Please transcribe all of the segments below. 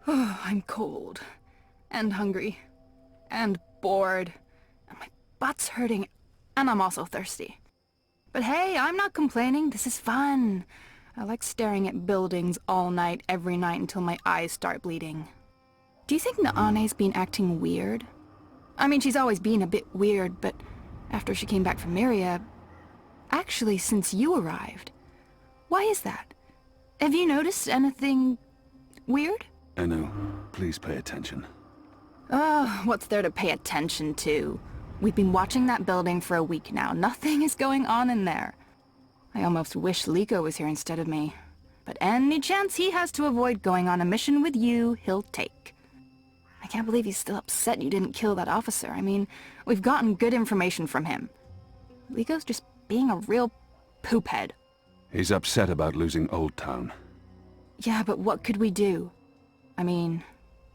Oh, I'm cold. And hungry. And bored. And my butt's hurting. And I'm also thirsty. But hey, I'm not complaining. This is fun. I like staring at buildings all night, every night until my eyes start bleeding. Do you think Naane's been acting weird? I mean, she's always been a bit weird, but after she came back from Myria... Actually, since you arrived. Why is that? Have you noticed anything... weird? Anu, please pay attention. Oh, what's there to pay attention to? We've been watching that building for a week now. Nothing is going on in there. I almost wish Liko was here instead of me. But any chance he has to avoid going on a mission with you, he'll take. I can't believe he's still upset you didn't kill that officer. I mean, we've gotten good information from him. Liko's just being a real poophead. He's upset about losing Old Town. Yeah, but what could we do? I mean,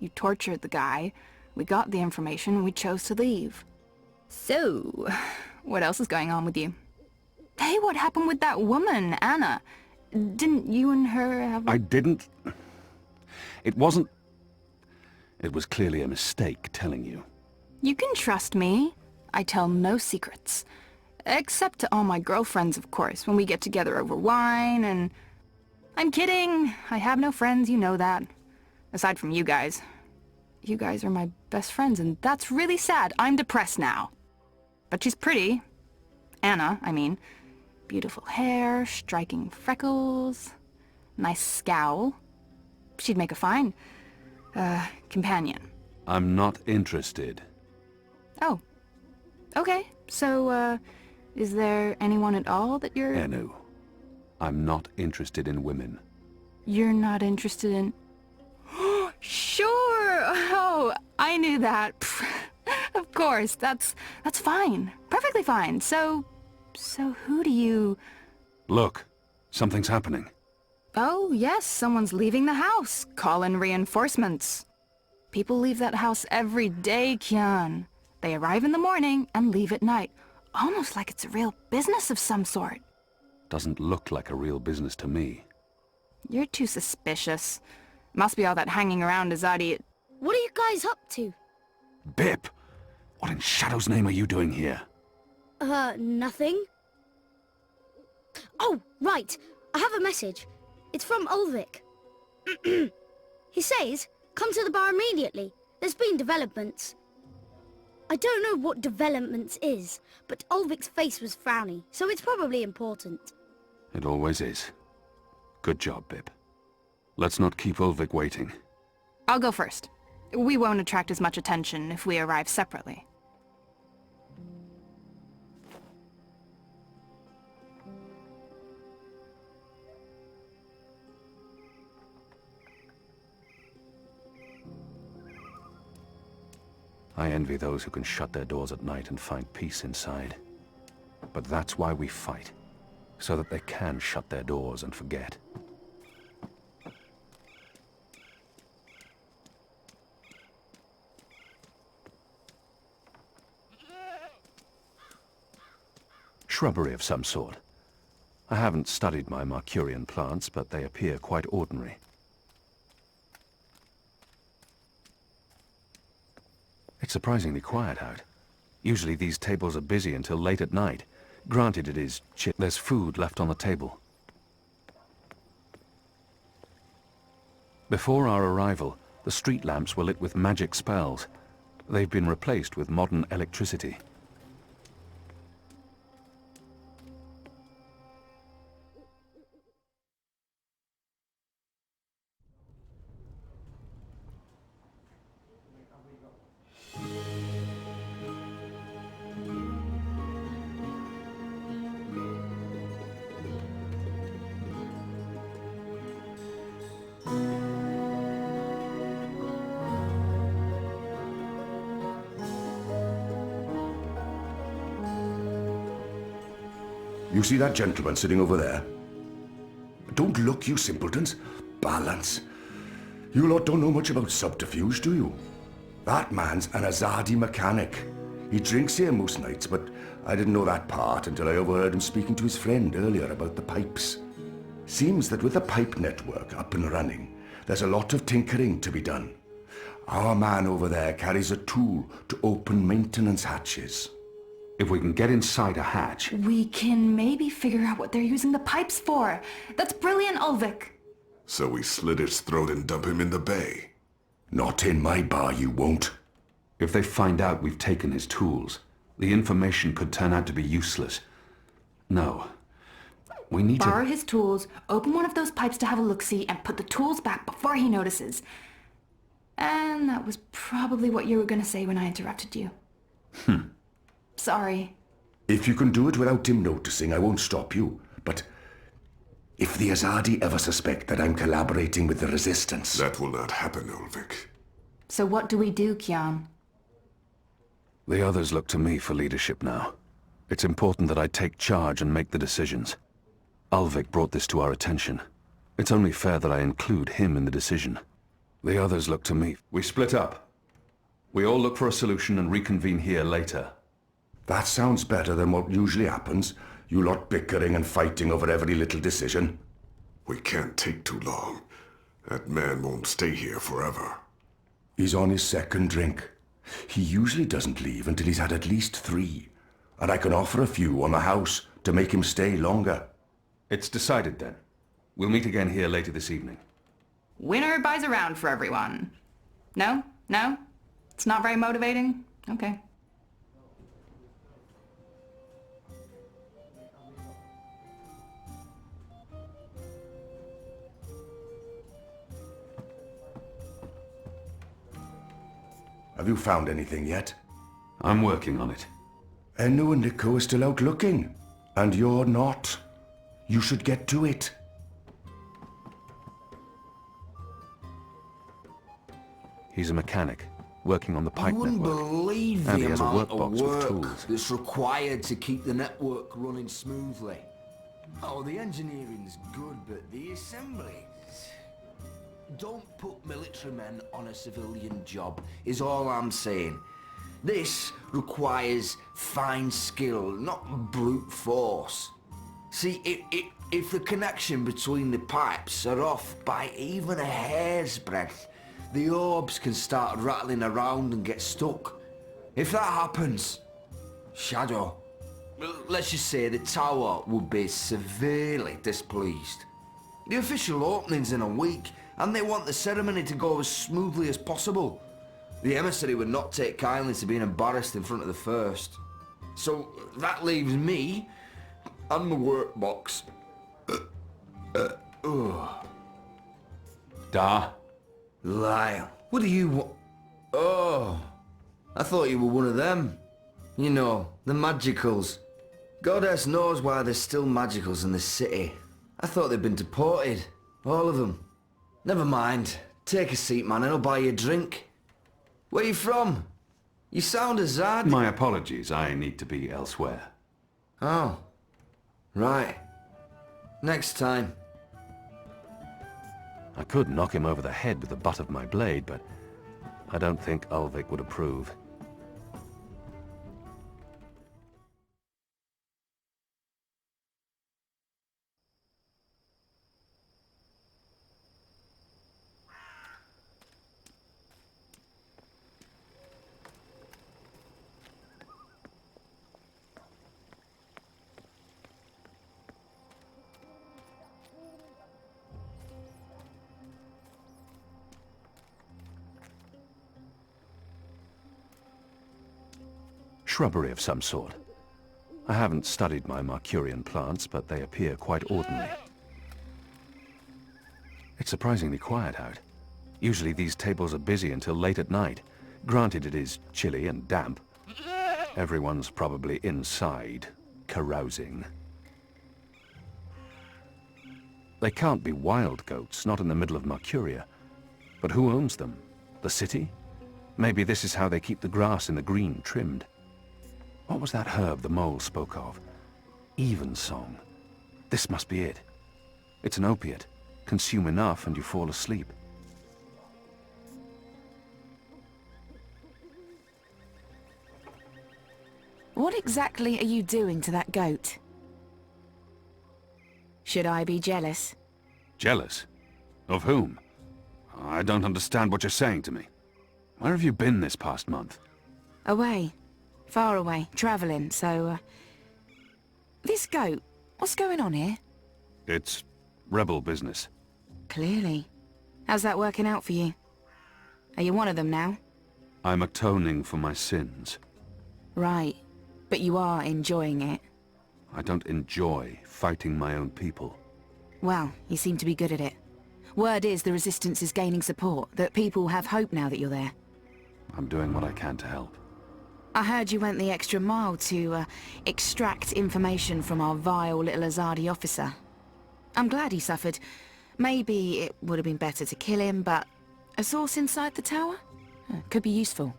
you tortured the guy, we got the information, we chose to leave. So, what else is going on with you? Hey, what happened with that woman, Anna? Didn't you and her have... I didn't... It wasn't... It was clearly a mistake telling you. You can trust me. I tell no secrets. Except to all my girlfriends, of course, when we get together over wine and... I'm kidding. I have no friends, you know that. Aside from you guys. You guys are my best friends, and that's really sad. I'm depressed now. But she's pretty. Anna, I mean. Beautiful hair, striking freckles, nice scowl. She'd make a fine, companion. I'm not interested. Oh. Okay, so, is there anyone at all that you're... Anu, I'm not interested in women. You're not interested in... Sure! Oh, I knew that. Of course, that's fine. Perfectly fine. So who do you... Look, something's happening. Oh, yes, someone's leaving the house. Call in reinforcements. People leave that house every day, Kian. They arrive in the morning and leave at night. Almost like it's a real business of some sort. Doesn't look like a real business to me. You're too suspicious. Must be all that hanging around Azadi. What are you guys up to? Bip! What in Shadow's name are you doing here? Nothing. Oh, right. I have a message. It's from Ulvik. He says, come to the bar immediately. There's been developments. I don't know what developments is, but Ulvik's face was frowny, so it's probably important. It always is. Good job, Bip. Let's not keep Ulvik waiting. I'll go first. We won't attract as much attention if we arrive separately. I envy those who can shut their doors at night and find peace inside. But that's why we fight. So that they can shut their doors and forget. Shrubbery of some sort. I haven't studied my Marcurian plants, but they appear quite ordinary. It's surprisingly quiet out. Usually these tables are busy until late at night. Granted it is there's food left on the table. Before our arrival, the street lamps were lit with magic spells. They've been replaced with modern electricity. You see that gentleman sitting over there? Don't look, you simpletons. Balance. You lot don't know much about subterfuge, do you? That man's an Azadi mechanic. He drinks here most nights, but I didn't know that part until I overheard him speaking to his friend earlier about the pipes. Seems that with the pipe network up and running, there's a lot of tinkering to be done. Our man over there carries a tool to open maintenance hatches. If we can get inside a hatch... We can maybe figure out what they're using the pipes for. That's brilliant, Ulvik. So we slit his throat and dump him in the bay. Not in my bar, you won't. If they find out we've taken his tools, the information could turn out to be useless. No. We need Borrow to... his tools, open one of those pipes to have a look-see, and put the tools back before he notices. And that was probably what you were going to say when I interrupted you. Sorry. If you can do it without him noticing, I won't stop you. But if the Azadi ever suspect that I'm collaborating with the Resistance... That will not happen, Ulvik. So what do we do, Kian? The others look to me for leadership now. It's important that I take charge and make the decisions. Ulvik brought this to our attention. It's only fair that I include him in the decision. The others look to me. We split up. We all look for a solution and reconvene here later. That sounds better than what usually happens. You lot bickering and fighting over every little decision. We can't take too long. That man won't stay here forever. He's on his second drink. He usually doesn't leave until he's had at least 3. And I can offer a few on the house to make him stay longer. It's decided then. We'll meet again here later this evening. Winner buys a round for everyone. No? No? It's not very motivating? Okay. Have you found anything yet? I'm working on it. Enno and Nico are still out looking. And you're not. You should get to it. He's a mechanic, working on the pipe You wouldn't network. believe And the he has a amount of workbox with work tools. that's required to keep the network running smoothly. Oh, the engineering's good, but the assembly... Don't put military men on a civilian job, is all I'm saying. This requires fine skill, not brute force. See, if the connection between the pipes are off by even a hair's breadth, the orbs can start rattling around and get stuck. If that happens, Shadow, let's just say the tower would be severely displeased. The official opening's in a week, and they want the ceremony to go as smoothly as possible. The emissary would not take kindly to being embarrassed in front of the first. So that leaves me and my workbox. Da? Lyle, what do you want? Oh, I thought you were one of them. You know, the magicals. Goddess knows why there's still magicals in the city. I thought they'd been deported. All of them. Never mind. Take a seat, man, and I'll buy you a drink. Where you from? You sound Azad. My apologies, I need to be elsewhere. Oh. Right. Next time. I could knock him over the head with the butt of my blade, but I don't think Ulvik would approve. Shrubbery of some sort. I haven't studied my Mercurian plants, but they appear quite ordinary. It's surprisingly quiet out. Usually these tables are busy until late at night. Granted, it is chilly and damp. Everyone's probably inside, carousing. They can't be wild goats, not in the middle of Mercuria. But who owns them? The city? Maybe this is how they keep the grass in the green trimmed. What was that herb the mole spoke of? Evensong. This must be it. It's an opiate. Consume enough and you fall asleep. What exactly are you doing to that goat? Should I be jealous? Jealous? Of whom? I don't understand what you're saying to me. Where have you been this past month? Away. Far away. Travelling, so, This goat, what's going on here? It's rebel business. Clearly. How's that working out for you? Are you one of them now? I'm atoning for my sins. Right. But you are enjoying it. I don't enjoy fighting my own people. Well, you seem to be good at it. Word is the Resistance is gaining support, that people have hope now that you're there. I'm doing what I can to help. I heard you went the extra mile to, extract information from our vile little Azadi officer. I'm glad he suffered. Maybe it would have been better to kill him, but a source inside the tower? Could be useful.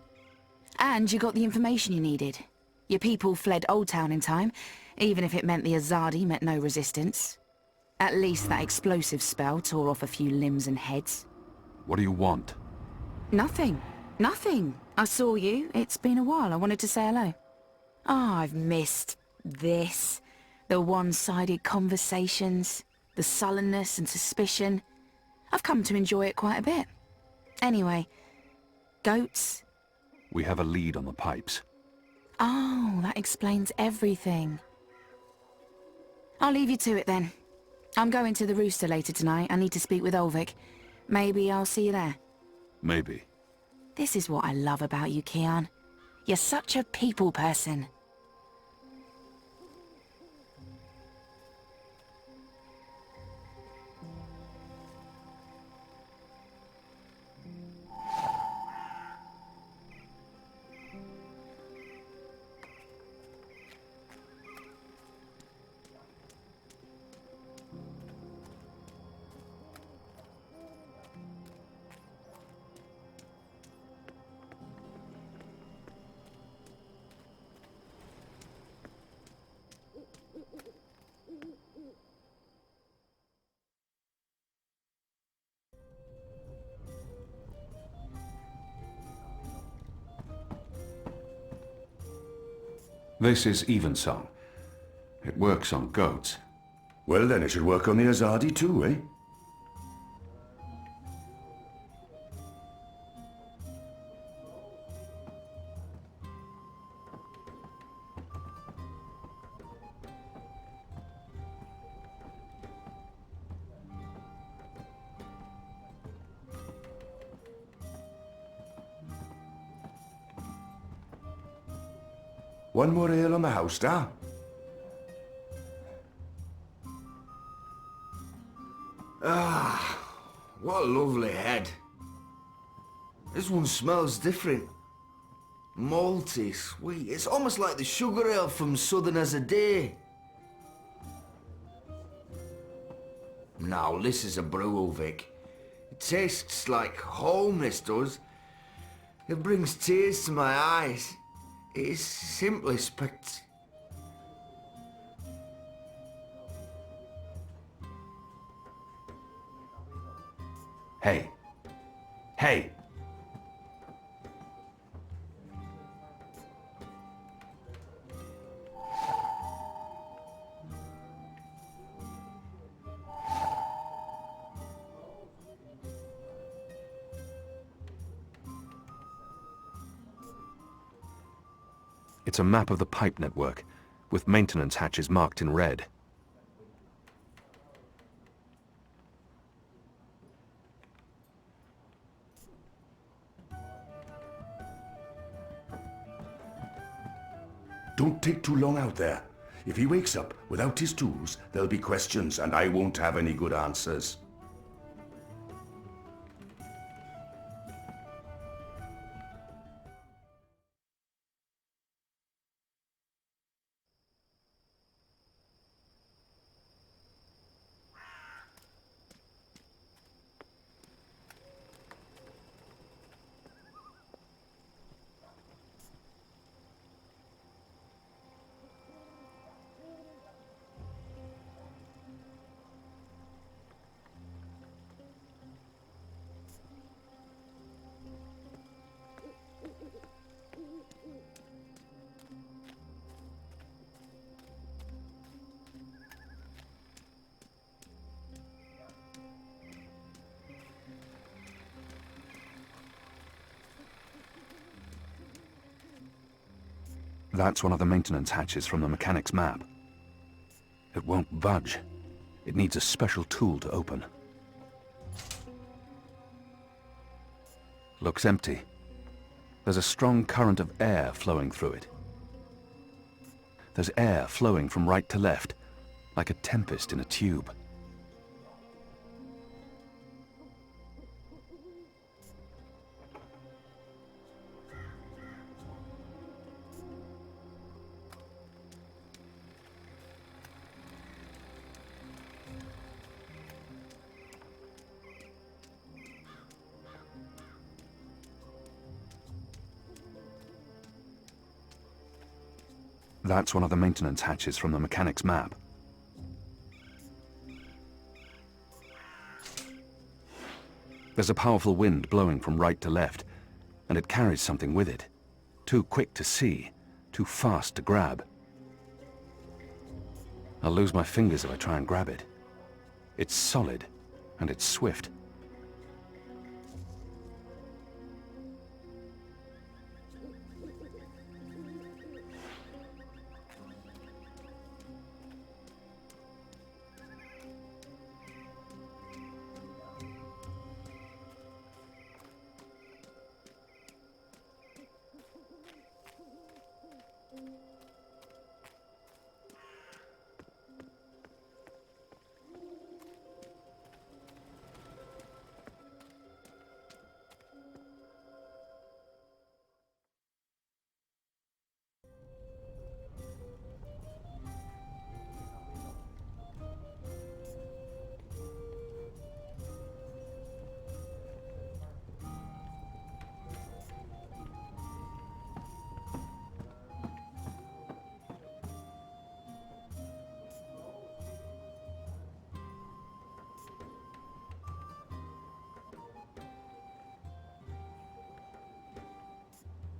And you got the information you needed. Your people fled Old Town in time, even if it meant the Azadi met no resistance. At least that explosive spell tore off a few limbs and heads. What do you want? Nothing. Nothing. I saw you. It's been a while. I wanted to say hello. Oh, I've missed this. The one-sided conversations, the sullenness and suspicion. I've come to enjoy it quite a bit. Anyway, goats? We have a lead on the pipes. Oh, that explains everything. I'll leave you to it then. I'm going to the Rooster later tonight. I need to speak with Ulvik. Maybe I'll see you there. Maybe. This is what I love about you, Kian. You're such a people person. This is Evensong. It works on goats. Well then, it should work on the Azadi too, eh? One more ale on the house, da? Ah, what a lovely head. This one smells different. Malty, sweet. It's almost like the sugar ale from Southern as a Day. Now, this is a brew, Vic. It tastes like home, this does. It brings tears to my eyes. It is simply Hey. Hey! It's a map of the pipe network, with maintenance hatches marked in red. Don't take too long out there. If he wakes up without his tools, there'll be questions and I won't have any good answers. That's one of the maintenance hatches from the mechanic's map. It won't budge. It needs a special tool to open. Looks empty. There's a strong current of air flowing through it. There's air flowing from right to left, like a tempest in a tube. That's one of the maintenance hatches from the mechanic's map. There's a powerful wind blowing from right to left, and it carries something with it. Too quick to see, too fast to grab. I'll lose my fingers if I try and grab it. It's solid, and it's swift.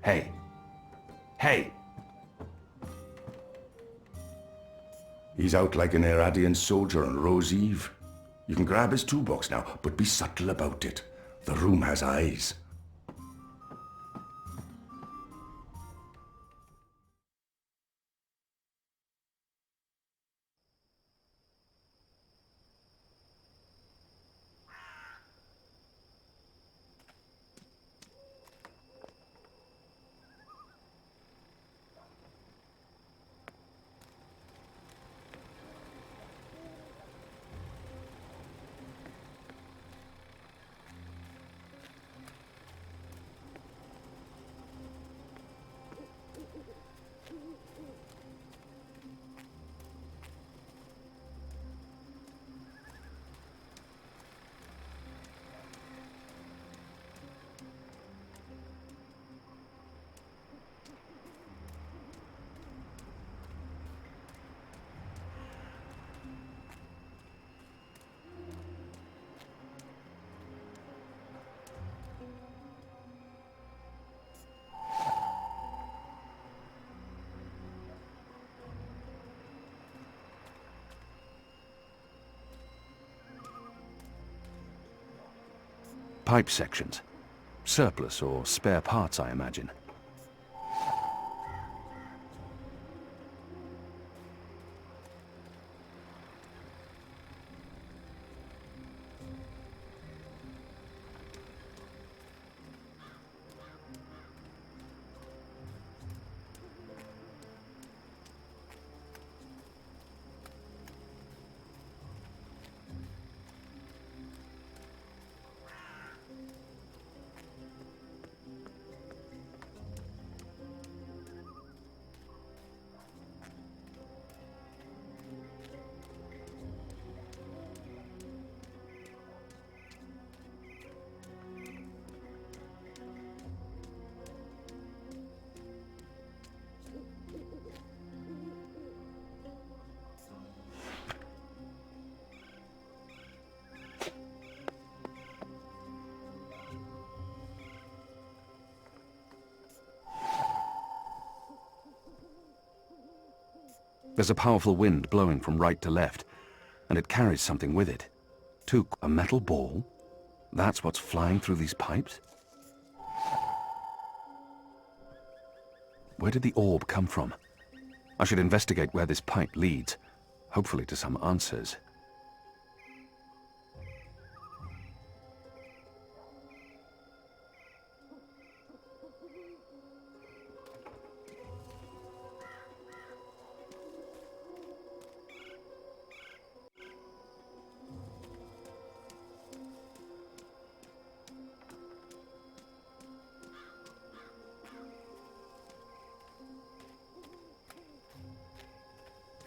Hey. Hey! He's out like an Iradian soldier on Rose Eve. You can grab his toolbox now, but be subtle about it. The room has eyes. Pipe sections. Surplus or spare parts, I imagine. There's a powerful wind blowing from right to left, and it carries something with it. A metal ball? That's what's flying through these pipes? Where did the orb come from? I should investigate where this pipe leads, hopefully to some answers.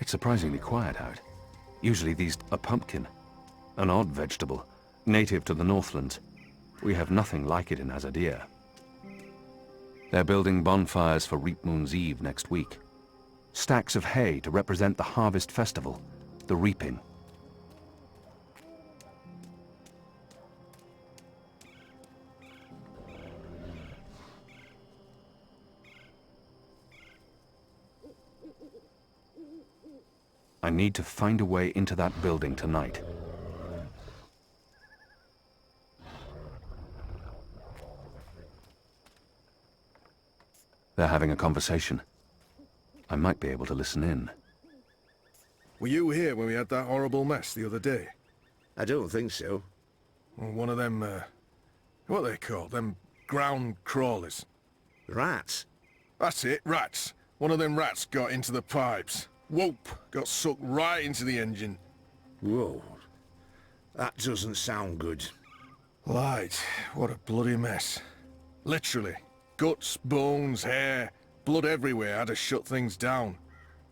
It's surprisingly quiet out. Usually these are pumpkin, an odd vegetable, native to the Northlands. We have nothing like it in Azadir. They're building bonfires for Reap Moon's Eve next week. Stacks of hay to represent the harvest festival, the reaping. I need to find a way into that building tonight. They're having a conversation. I might be able to listen in. Were you here when we had that horrible mess the other day? I don't think so. Well, one of them, what are they called? Them ground crawlers. Rats? That's it, rats. One of them rats got into the pipes. Whoop! Got sucked right into the engine. Whoa. That doesn't sound good. Light, what a bloody mess. Literally. Guts, bones, hair, blood everywhere. Had to shut things down.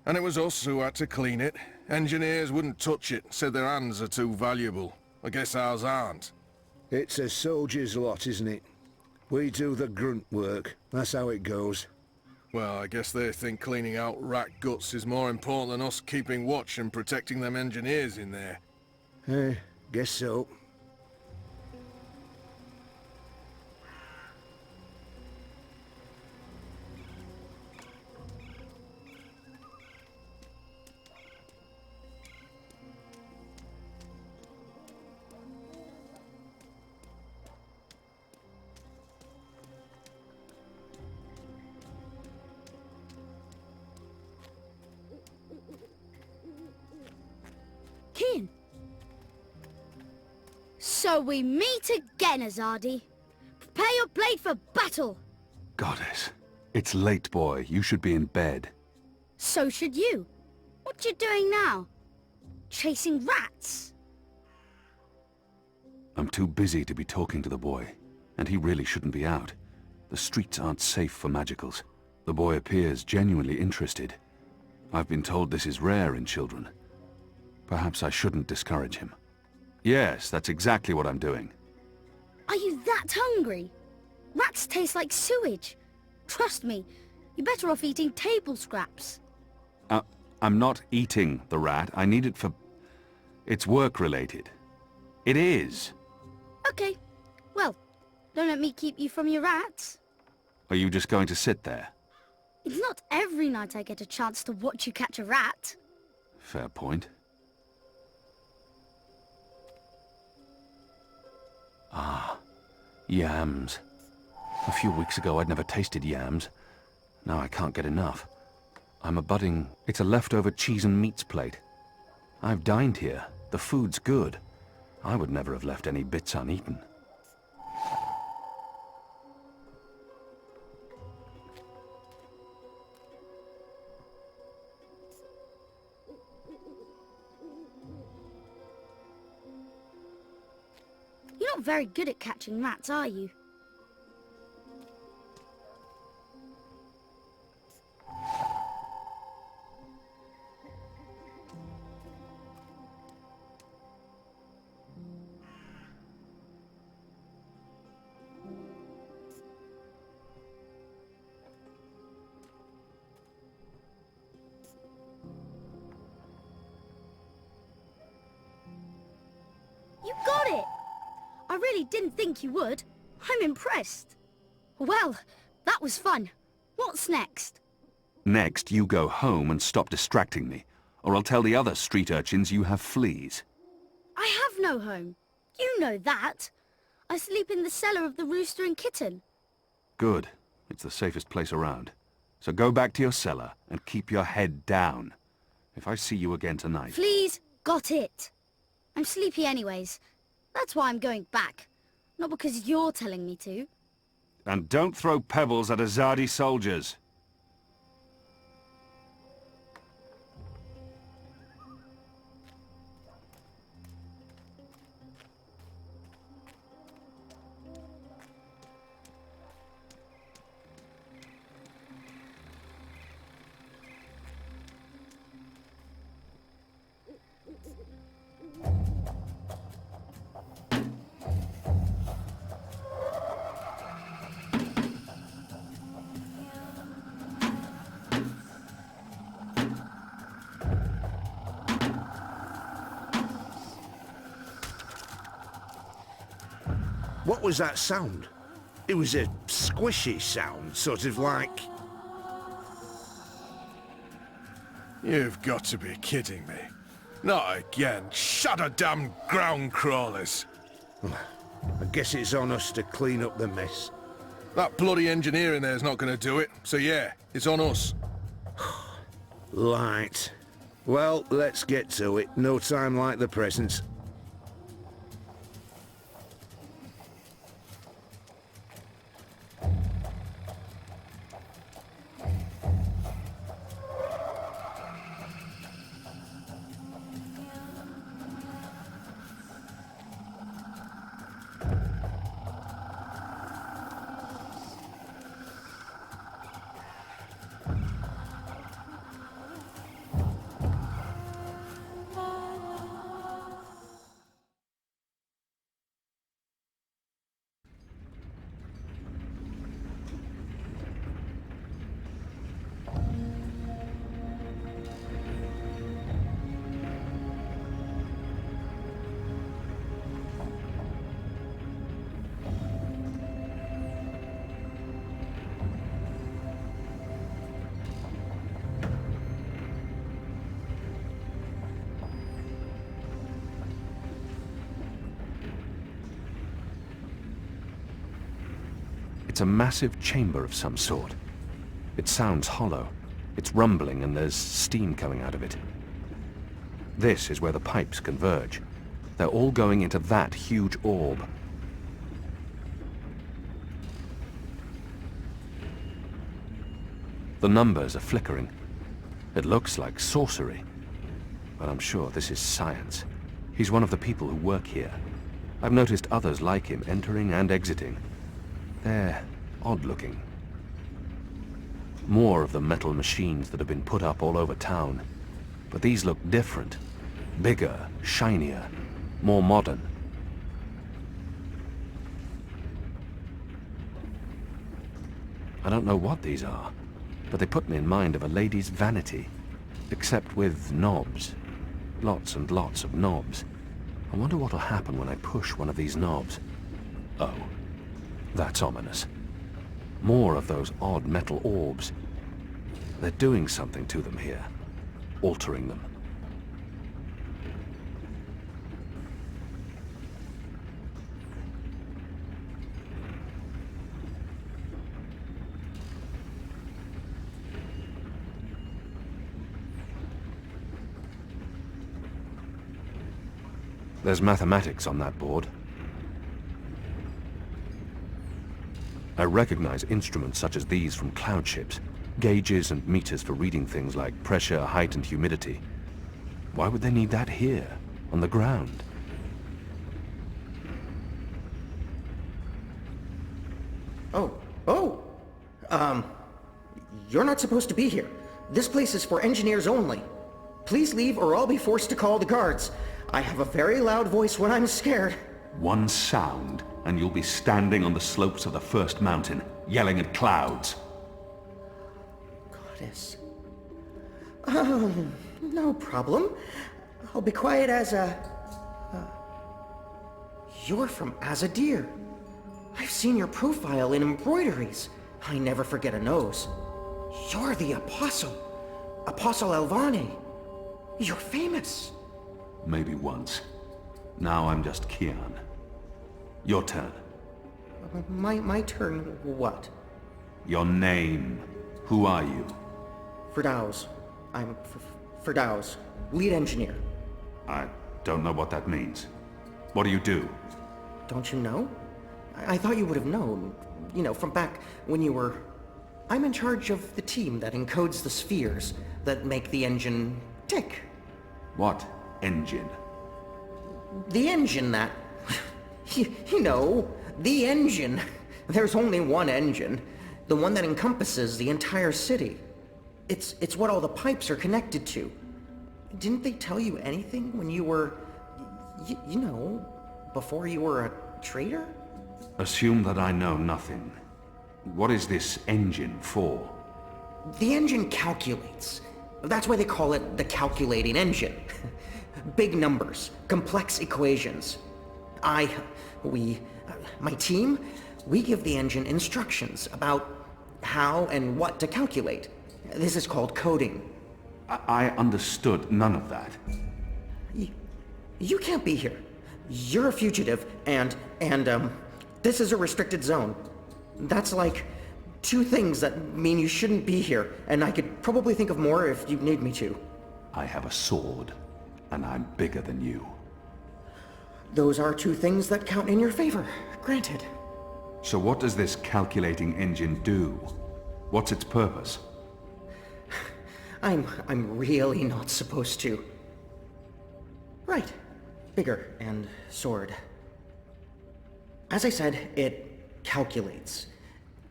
And it was us who had to clean it. Engineers wouldn't touch it, said their hands are too valuable. I guess ours aren't. It's a soldier's lot, isn't it? We do the grunt work. That's how it goes. Well, I guess they think cleaning out rat guts is more important than us keeping watch and protecting them engineers in there. Guess so. Kian. So we meet again, Azadi. Prepare your blade for battle. Goddess, it's late, boy. You should be in bed. So should you. What you doing now? Chasing rats? I'm too busy to be talking to the boy, and he really shouldn't be out. The streets aren't safe for magicals. The boy appears genuinely interested. I've been told this is rare in children. Perhaps I shouldn't discourage him. Yes, that's exactly what I'm doing. Are you that hungry? Rats taste like sewage. Trust me, you're better off eating table scraps. I'm not eating the rat. I need it for... It's work-related. It is. Okay, well, don't let me keep you from your rats. Are you just going to sit there? It's not every night I get a chance to watch you catch a rat. Fair point. Ah, yams. A few weeks ago I'd never tasted yams. Now I can't get enough. It's a leftover cheese and meats plate. I've dined here. The food's good. I would never have left any bits uneaten. You're not very good at catching rats, are you? You got it! I really didn't think you would. I'm impressed. Well, that was fun. What's next? Next, you go home and stop distracting me, or I'll tell the other street urchins you have fleas. I have no home. You know that. I sleep in the cellar of the Rooster and Kitten. Good. It's the safest place around. So go back to your cellar and keep your head down. If I see you again tonight... Please, got it. I'm sleepy anyways. That's why I'm going back. Not because you're telling me to. And don't throw pebbles at Azadi soldiers. What was that sound? It was a squishy sound, sort of like... You've got to be kidding me. Not again. Shut a damn ground crawlers. I guess it's on us to clean up the mess. That bloody engineer in there's not going to do it. So yeah, it's on us. Right. Well, let's get to it. No time like the present. It's a massive chamber of some sort. It sounds hollow. It's rumbling and there's steam coming out of it. This is where the pipes converge. They're all going into that huge orb. The numbers are flickering. It looks like sorcery. But I'm sure this is science. He's one of the people who work here. I've noticed others like him entering and exiting. They're odd-looking. More of the metal machines that have been put up all over town. But these look different. Bigger, shinier, more modern. I don't know what these are, but they put me in mind of a lady's vanity, except with knobs. Lots and lots of knobs. I wonder what'll happen when I push one of these knobs. Oh. That's ominous. More of those odd metal orbs. They're doing something to them here. Altering them. There's mathematics on that board. I recognize instruments such as these from cloud ships. Gauges and meters for reading things like pressure, height, and humidity. Why would they need that here, on the ground? You're not supposed to be here. This place is for engineers only. Please leave or I'll be forced to call the guards. I have a very loud voice when I'm scared. One sound, and you'll be standing on the slopes of the first mountain, yelling at clouds. Goddess. No problem. I'll be quiet as a... You're from Azadir. I've seen your profile in embroideries. I never forget a nose. You're the Apostle. Apostle Elvane. You're famous. Maybe once. Now I'm just Kian. Your turn. My turn what? Your name. Who are you? Firdaus. I'm Firdaus, lead engineer. I don't know what that means. What do you do? Don't you know? I thought you would have known. You know, from back when you were... I'm in charge of the team that encodes the spheres that make the engine tick. What engine? The engine that... you know, the engine. There's only one engine. The one that encompasses the entire city. It's what all the pipes are connected to. Didn't they tell you anything when you were... you know, before you were a traitor? Assume that I know nothing. What is this engine for? The engine calculates. That's why they call it the calculating engine. Big numbers, complex equations. My team, we give the engine instructions about how and what to calculate. This is called coding. I understood none of that. You can't be here. You're a fugitive, and this is a restricted zone. That's like 2 things that mean you shouldn't be here, and I could probably think of more if you need me to. I have a sword, and I'm bigger than you. Those are 2 things that count in your favor, granted. So what does this calculating engine do? What's its purpose? I'm really not supposed to. Right. Bigger and sword. As I said, it calculates.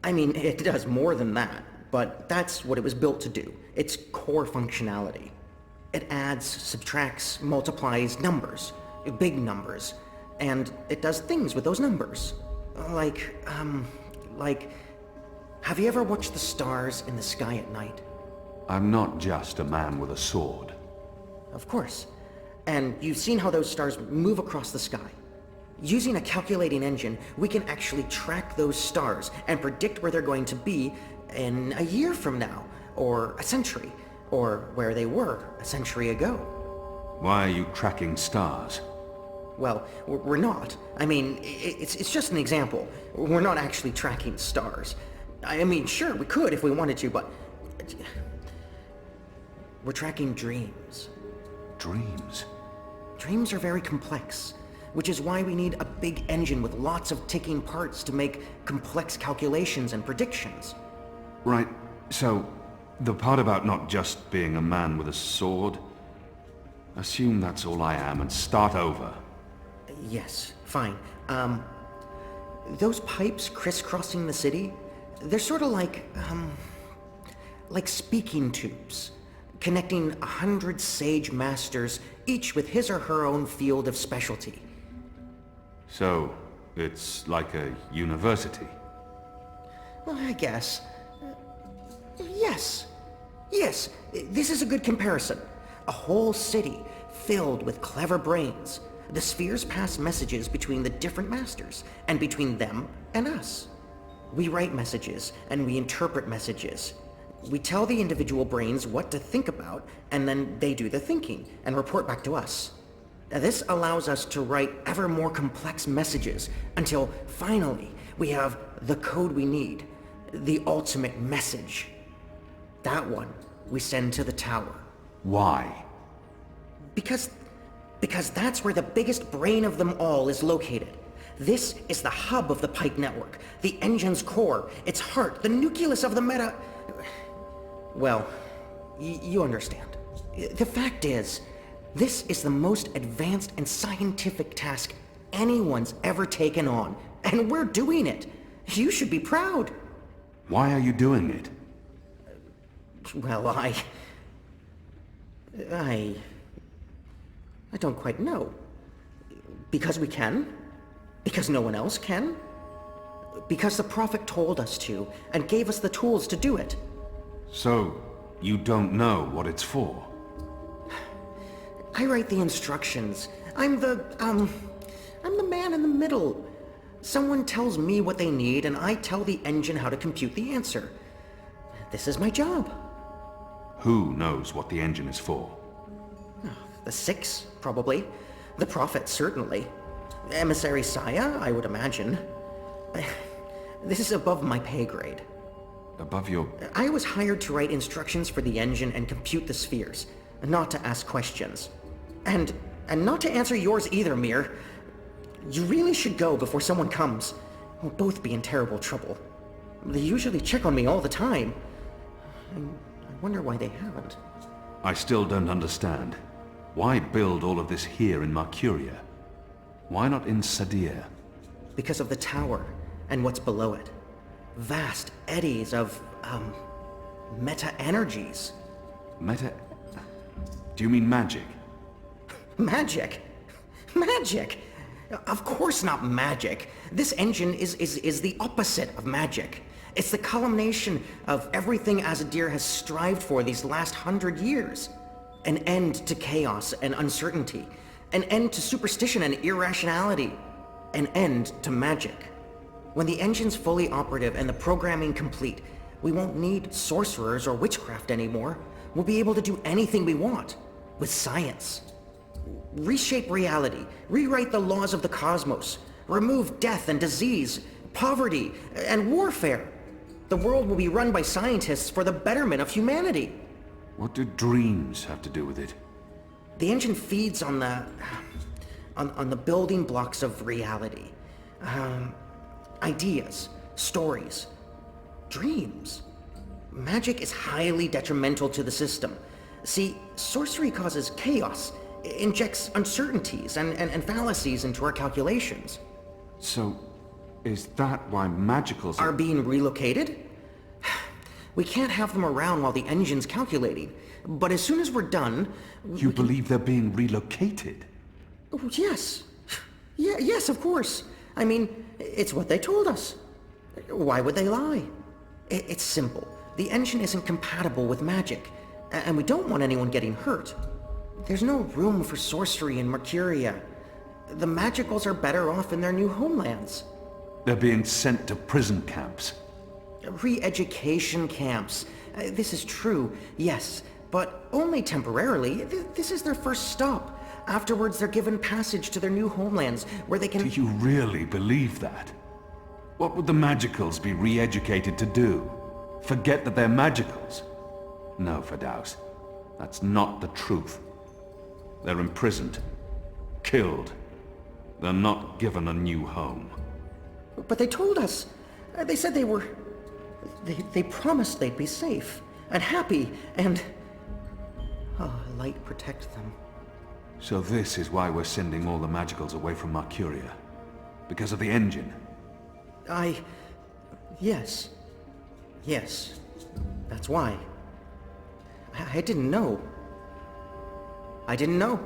I mean, it does more than that, but that's what it was built to do. Its core functionality. It adds, subtracts, multiplies numbers. Big numbers. And it does things with those numbers. Like, have you ever watched the stars in the sky at night? I'm not just a man with a sword. Of course. And you've seen how those stars move across the sky. Using a calculating engine, we can actually track those stars and predict where they're going to be in a year from now, or a century, or where they were a century ago. Why are you tracking stars? Well, we're not. I mean, it's just an example. We're not actually tracking stars. I mean, sure, we could if we wanted to, but... we're tracking dreams. Dreams? Dreams are very complex, which is why we need a big engine with lots of ticking parts to make complex calculations and predictions. Right, so the part about not just being a man with a sword, assume that's all I am and start over. Yes, fine. Those pipes crisscrossing the city, they're sort of like speaking tubes, connecting 100 sage masters, each with his or her own field of specialty. So, it's like a university? Well, I guess. Yes. Yes, this is a good comparison. A whole city filled with clever brains. The spheres pass messages between the different masters, and between them and us. We write messages, and we interpret messages. We tell the individual brains what to think about, and then they do the thinking, and report back to us. This allows us to write ever more complex messages, until finally we have the code we need, the ultimate message. That one we send to the tower. Why? Because that's where the biggest brain of them all is located. This is the hub of the pipe network, the engine's core, its heart, the nucleus of the meta... Well, you understand. The fact is, this is the most advanced and scientific task anyone's ever taken on, and we're doing it. You should be proud. Why are you doing it? Well, I don't quite know. Because we can? Because no one else can? Because the Prophet told us to, and gave us the tools to do it. So, you don't know what it's for? I write the instructions. I'm the man in the middle. Someone tells me what they need, and I tell the engine how to compute the answer. This is my job. Who knows what the engine is for? The Six, probably. The Prophet, certainly. Emissary Saya, I would imagine. This is above my pay grade. Above your... I was hired to write instructions for the engine and compute the spheres, not to ask questions. And not to answer yours either, Mir. You really should go before someone comes. We'll both be in terrible trouble. They usually check on me all the time. I wonder why they haven't. I still don't understand. Why build all of this here in Mercuria? Why not in Sadir? Because of the tower and what's below it. Vast eddies of, meta-energies. Meta... Do you mean magic? Magic? Magic? Of course not magic. This engine is the opposite of magic. It's the culmination of everything Azadir has strived for these last 100 years. An end to chaos and uncertainty. An end to superstition and irrationality. An end to magic. When the engine's fully operative and the programming complete, we won't need sorcerers or witchcraft anymore. We'll be able to do anything we want. With science. Reshape reality. Rewrite the laws of the cosmos. Remove death and disease, poverty, and warfare. The world will be run by scientists for the betterment of humanity. What do dreams have to do with it? The engine feeds on the building blocks of reality. Ideas, stories, dreams. Magic is highly detrimental to the system. See, sorcery causes chaos, injects uncertainties and fallacies into our calculations. So, is that why magicals are being relocated? We can't have them around while the engine's calculating. But as soon as we're done... You believe they're being relocated? Oh, yes. Yes, of course. I mean, it's what they told us. Why would they lie? It's simple. The engine isn't compatible with magic, and we don't want anyone getting hurt. There's no room for sorcery in Mercuria. The magicals are better off in their new homelands. They're being sent to prison camps. Re-education camps. This is true, yes, but only temporarily. This is their first stop. Afterwards, they're given passage to their new homelands, where they can... Do you really believe that? What would the magicals be re-educated to do? Forget that they're magicals? No, Firdaus. That's not the truth. They're imprisoned. Killed. They're not given a new home. But they told us. They said they were... They promised they'd be safe and happy and... Oh, light protect them. So this is why we're sending all the magicals away from Mercuria? Because of the engine? Yes. Yes. That's why. I didn't know. I didn't know.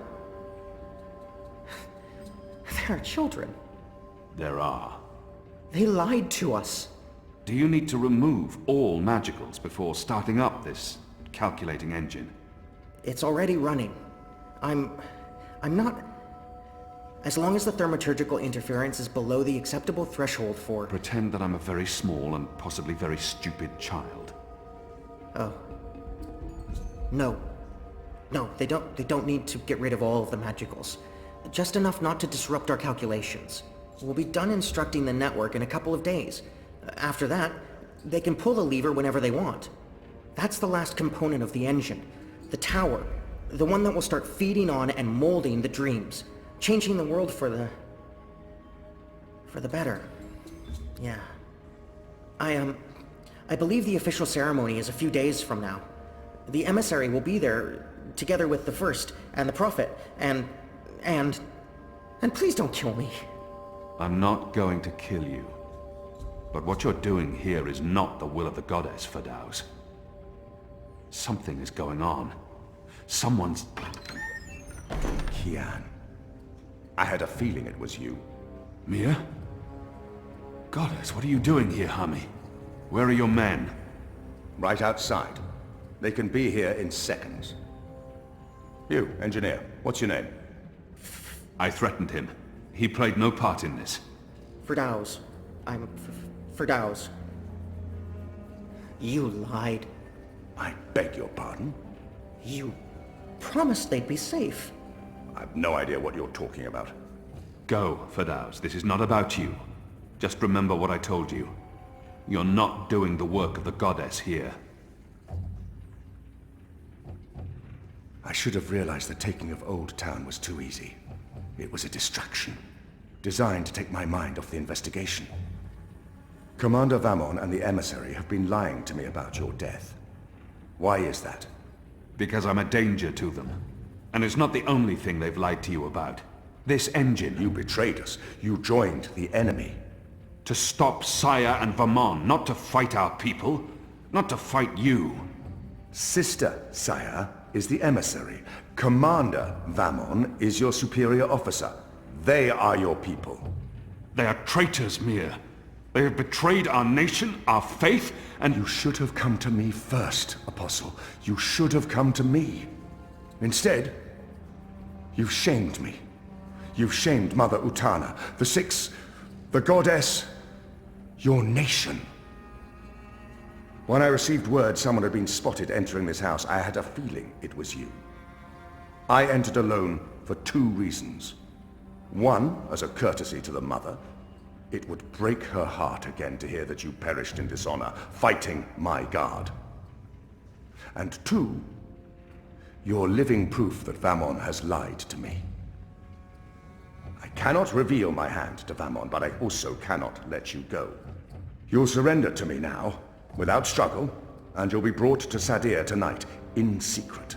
There are children. There are. They lied to us. Do you need to remove all magicals before starting up this calculating engine? It's already running. I'm not... As long as the thaumaturgical interference is below the acceptable threshold for... Pretend that I'm a very small and possibly very stupid child. Oh. No. No, they don't need to get rid of all of the magicals. Just enough not to disrupt our calculations. We'll be done instructing the network in a couple of days. After that, they can pull the lever whenever they want. That's the last component of the engine. The tower. The one that will start feeding on and molding the dreams. Changing the world for the better. Yeah. I believe the official ceremony is a few days from now. The emissary will be there, together with the First, and the Prophet, and please don't kill me. I'm not going to kill you. But what you're doing here is not the will of the goddess, Firdaus. Something is going on. Someone's... Kian. I had a feeling it was you. Mia? Goddess, what are you doing here, Hami? Where are your men? Right outside. They can be here in seconds. You, engineer, what's your name? I threatened him. He played no part in this. Firdaus. I'm Firdaus. You lied. I beg your pardon? You promised they'd be safe. I've no idea what you're talking about. Go, Firdaus. This is not about you. Just remember what I told you. You're not doing the work of the goddess here. I should have realized the taking of Old Town was too easy. It was a distraction, designed to take my mind off the investigation. Commander Vamon and the emissary have been lying to me about your death. Why is that? Because I'm a danger to them. And it's not the only thing they've lied to you about. This engine... You betrayed us. You joined the enemy. To stop Saya and Vamon, not to fight our people. Not to fight you. Sister Saya is the emissary. Commander Vamon is your superior officer. They are your people. They are traitors, Mir. They have betrayed our nation, our faith, and... You should have come to me first, Apostle. You should have come to me. Instead, you've shamed me. You've shamed Mother Utana, the Six, the Goddess, your nation. When I received word someone had been spotted entering this house, I had a feeling it was you. I entered alone for 2 reasons. One, as a courtesy to the Mother. It would break her heart again to hear that you perished in dishonor, fighting my guard. And 2, you're living proof that Vamon has lied to me. I cannot reveal my hand to Vamon, but I also cannot let you go. You'll surrender to me now, without struggle, and you'll be brought to Sadir tonight, in secret.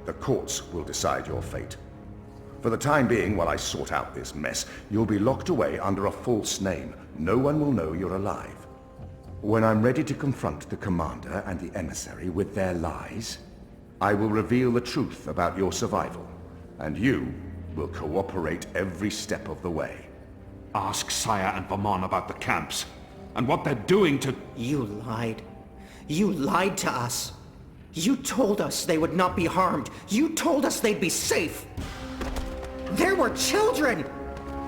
The courts will decide your fate. For the time being, while I sort out this mess, you'll be locked away under a false name. No one will know you're alive. When I'm ready to confront the commander and the emissary with their lies, I will reveal the truth about your survival, and you will cooperate every step of the way. Ask Saya and Vamon about the camps, and what they're doing to... You lied. You lied to us. You told us they would not be harmed. You told us they'd be safe. There were children!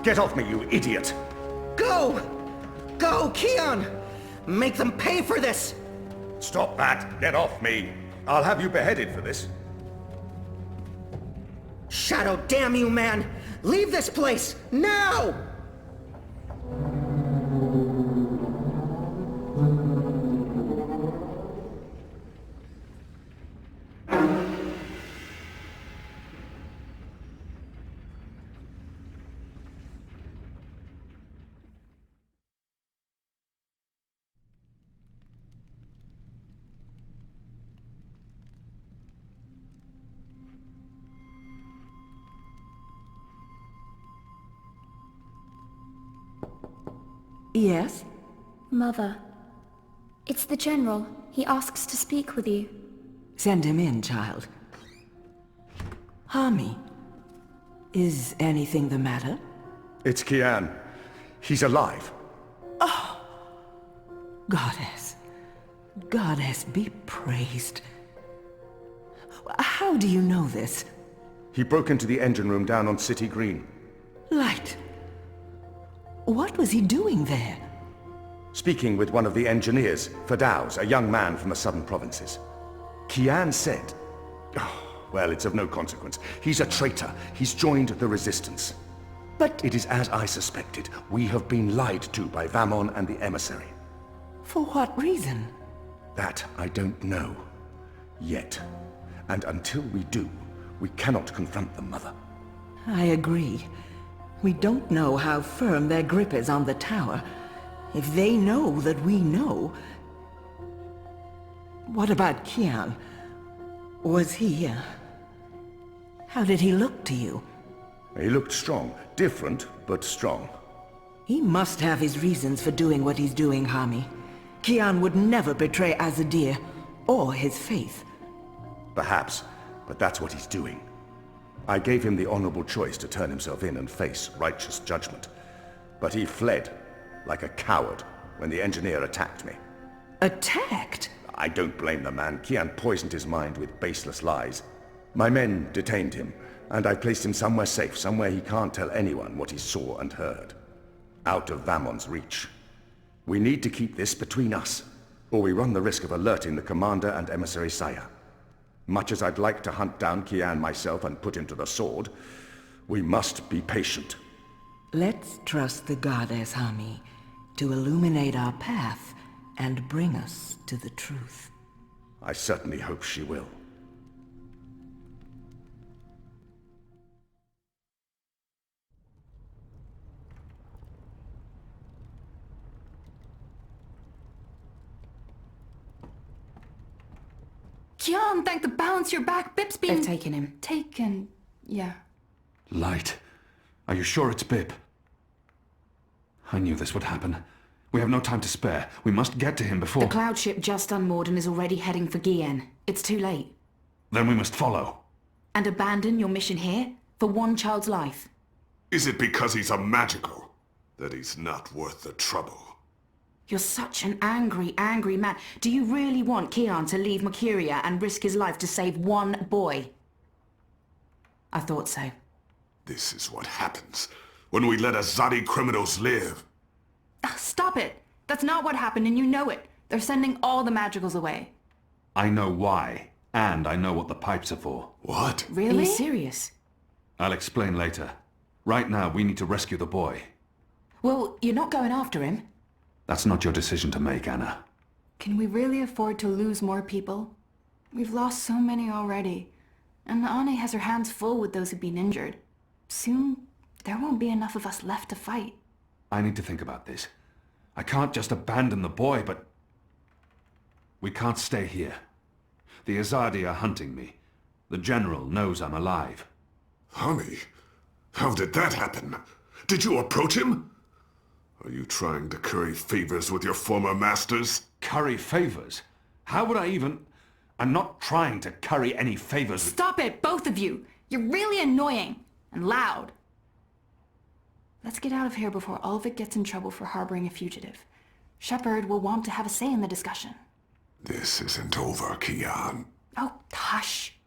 Get off me, you idiot! Go! Go, Kian! Make them pay for this! Stop that! Get off me! I'll have you beheaded for this. Shadow, damn you, man! Leave this place, now! Yes? Mother. It's the General. He asks to speak with you. Send him in, child. Hami. Is anything the matter? It's Kian. He's alive. Oh! Goddess. Goddess be praised. How do you know this? He broke into the engine room down on City Green. Light. What was he doing there? Speaking with one of the engineers, Fadaus, a young man from the southern provinces. Kian said... Oh, well, it's of no consequence. He's a traitor. He's joined the resistance. But... It is as I suspected. We have been lied to by Vamon and the emissary. For what reason? That I don't know. Yet. And until we do, we cannot confront them, Mother. I agree. We don't know how firm their grip is on the tower. If they know that we know... What about Kian? Was he... How did he look to you? He looked strong. Different, but strong. He must have his reasons for doing what he's doing, Hami. Kian would never betray Azadir, or his faith. Perhaps, but that's what he's doing. I gave him the honorable choice to turn himself in and face righteous judgment. But he fled, like a coward, when the engineer attacked me. Attacked? I don't blame the man. Kian poisoned his mind with baseless lies. My men detained him, and I placed him somewhere safe, somewhere he can't tell anyone what he saw and heard. Out of Vamon's reach. We need to keep this between us, or we run the risk of alerting the commander and emissary Saya. Much as I'd like to hunt down Kian myself and put him to the sword, we must be patient. Let's trust the goddess, Hami, to illuminate our path and bring us to the truth. I certainly hope she will. Kian, thank the balance, you're back. Bip's been... They've taken him. Taken... yeah. Light. Are you sure it's Bip? I knew this would happen. We have no time to spare. We must get to him before... The cloud ship just unmoored and is already heading for Kian. It's too late. Then we must follow. And abandon your mission here? For one child's life? Is it because he's a magical that he's not worth the trouble? You're such an angry, angry man. Do you really want Kian to leave Mercuria and risk his life to save one boy? I thought so. This is what happens when we let Azadi criminals live. Stop it! That's not what happened and you know it. They're sending all the magicals away. I know why, and I know what the pipes are for. What? Really? Are you serious? I'll explain later. Right now, we need to rescue the boy. Well, you're not going after him. That's not your decision to make, Anna. Can we really afford to lose more people? We've lost so many already. And Anne has her hands full with those who've been injured. Soon, there won't be enough of us left to fight. I need to think about this. I can't just abandon the boy, but... we can't stay here. The Azadi are hunting me. The General knows I'm alive. Hami? How did that happen? Did you approach him? Are you trying to curry favors with your former masters? Curry favors? How would I even... I'm not trying to curry any favors with... Stop it, both of you! You're really annoying. And loud. Let's get out of here before Ulvik gets in trouble for harboring a fugitive. Shepard will want to have a say in the discussion. This isn't over, Kian. Oh, hush.